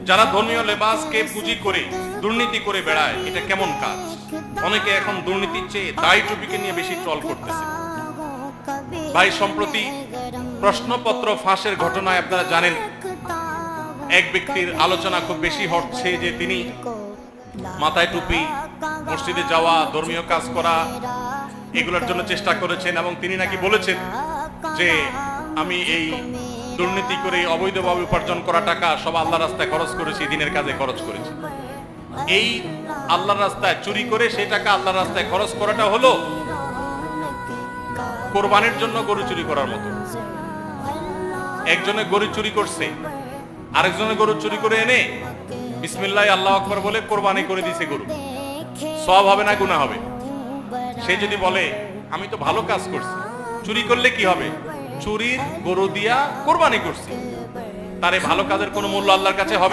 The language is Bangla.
যারা ধর্মীয় লেবাসকে পুঁজি করে দুর্নীতি করে বেড়ায়, এটা কেমন কাজ? অনেকে এখন দুর্নীতির চেয়ে দাড়ি টুপিকে নিয়ে বেশি ট্রল করতেছে। ভাই, সম্প্রতি প্রশ্নপত্র ফাঁসের ঘটনায় আপনারা জানেন, এক ব্যক্তির আলোচনা খুব বেশি হচ্ছে যে তিনি মাথায় টুপি, মসজিদে যাওয়া, ধর্মীয় কাজ করা, এগুলোর জন্য চেষ্টা করেছেন এবং তিনি নাকি বলেছেন যে আমি এই দুর্নীতি করে অবৈধভাবে উপার্জন করা টাকা সব আল্লাহর রাস্তায় খরচ করেছি, দিনের কাজে খরচ করেছি। এই আল্লাহর রাস্তায় চুরি করে সেই টাকা আল্লাহর রাস্তায় খরচ করাটা হলো কোরবানির জন্য গরু চুরি করার মতো। একজনে গরু চুরি করছে, আরেকজনে গরু চুরি করে এনে বিসমিল্লাহ আল্লাহু আকবার বলে কোরবানি করে দিয়েছে গরু। সওয়াব হবে না গুনাহ হবে? সে যদি বলে আমি তো ভালো কাজ করছি, চুরি করলে কি হবে? চুরির গরু দিয়া কোরবানি করছি, তার এই ভালো কাজের কোনো মূল্য আল্লাহর কাছে হবে?